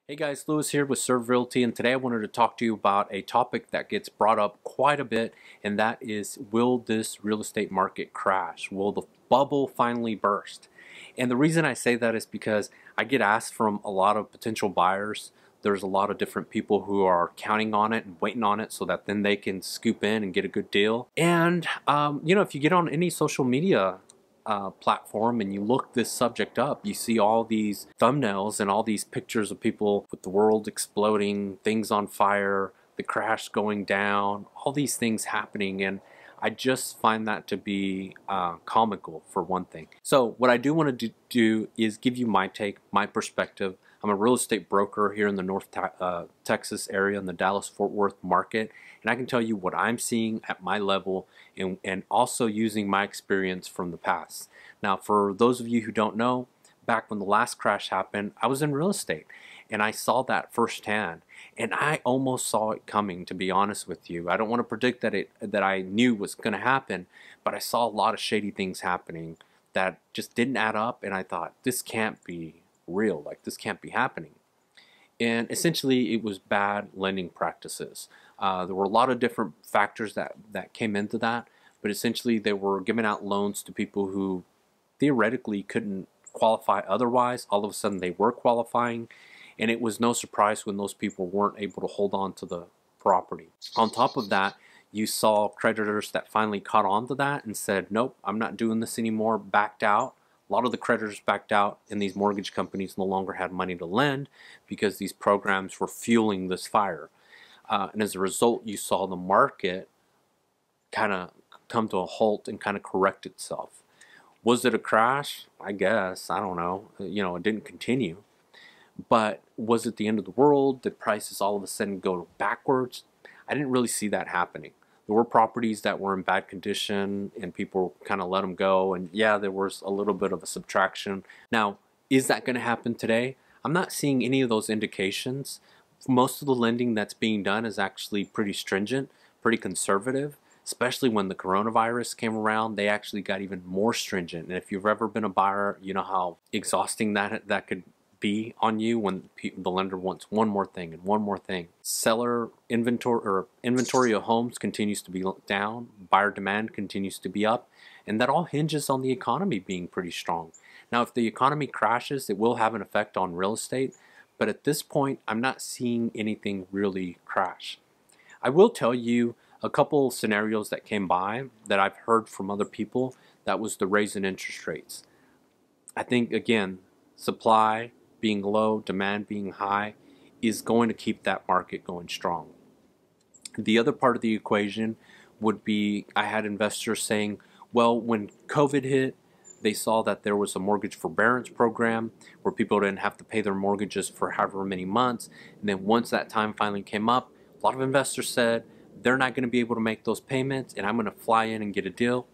Hey guys, Lewis here with Realty, and today I wanted to talk to you about a topic that gets brought up quite a bit, and that is, will this real estate market crash? Will the bubble finally burst? And the reason I say that is because I get asked from a lot of potential buyers. There's a lot of different people who are counting on it and waiting on it so that then they can scoop in and get a good deal. And if you get on any social media platform and you look this subject up, you see all these thumbnails and all these pictures of people with the world exploding, things on fire, the crash going down, all these things happening, and I just find that to be comical, for one thing. So what I do want to do is give you my take, my perspective. I'm a real estate broker here in the North Texas area, in the Dallas-Fort Worth market, and I can tell you what I'm seeing at my level and also using my experience from the past. Now, for those of you who don't know, back when the last crash happened, I was in real estate and I saw that firsthand, and I almost saw it coming, to be honest with you. I don't want to predict that I knew was going to happen, but I saw a lot of shady things happening that just didn't add up, and I thought, this can't be real, like this can't be happening. And essentially it was bad lending practices. There were a lot of different factors that came into that, but essentially they were giving out loans to people who theoretically couldn't qualify otherwise. All of a sudden they were qualifying, and it was no surprise when those people weren't able to hold on to the property. On top of that, you saw creditors that finally caught on to that and said, nope, I'm not doing this anymore, backed out. A lot of the creditors backed out, and these mortgage companies no longer had money to lend because these programs were fueling this fire. And as a result, you saw the market kind of come to a halt and kind of correct itself. Was it a crash? I guess. I don't know. It didn't continue. But was it the end of the world? Did prices all of a sudden go backwards? I didn't really see that happening. There were properties that were in bad condition and people kind of let them go, and yeah, there was a little bit of a subtraction. Now, is that going to happen today? I'm not seeing any of those indications. Most of the lending that's being done is actually pretty stringent, pretty conservative, especially when the coronavirus came around. They actually got even more stringent, and if you've ever been a buyer, you know how exhausting that could be on you when the lender wants one more thing and one more thing. Seller inventory of homes continues to be down, buyer demand continues to be up, and that all hinges on the economy being pretty strong. Now, if the economy crashes, it will have an effect on real estate, but at this point, I'm not seeing anything really crash. I will tell you a couple scenarios that came by that I've heard from other people. That was the raise in interest rates. I think, again, supply being low, demand being high, is going to keep that market going strong. The other part of the equation would be, I had investors saying, well, when COVID hit, they saw that there was a mortgage forbearance program where people didn't have to pay their mortgages for however many months, and then once that time finally came up, a lot of investors said they're not going to be able to make those payments and I'm going to fly in and get a deal.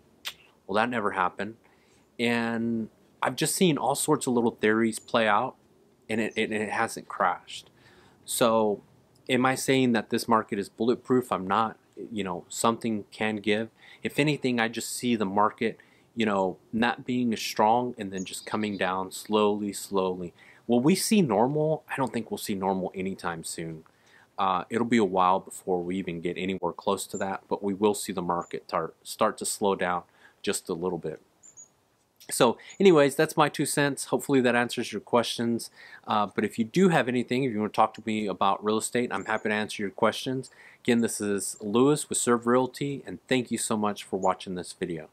Well, that never happened, and I've just seen all sorts of little theories play out, and it hasn't crashed. So am I saying that this market is bulletproof? I'm not. Something can give. If anything, I just see the market, not being as strong and then just coming down slowly. Will we see normal? I don't think we'll see normal anytime soon. It'll be a while before we even get anywhere close to that, but we will see the market start to slow down just a little bit. So anyways, that's my 2 cents. Hopefully that answers your questions. But if you do have anything, if you want to talk to me about real estate, I'm happy to answer your questions. Again, this is Lewis with Realty, and thank you so much for watching this video.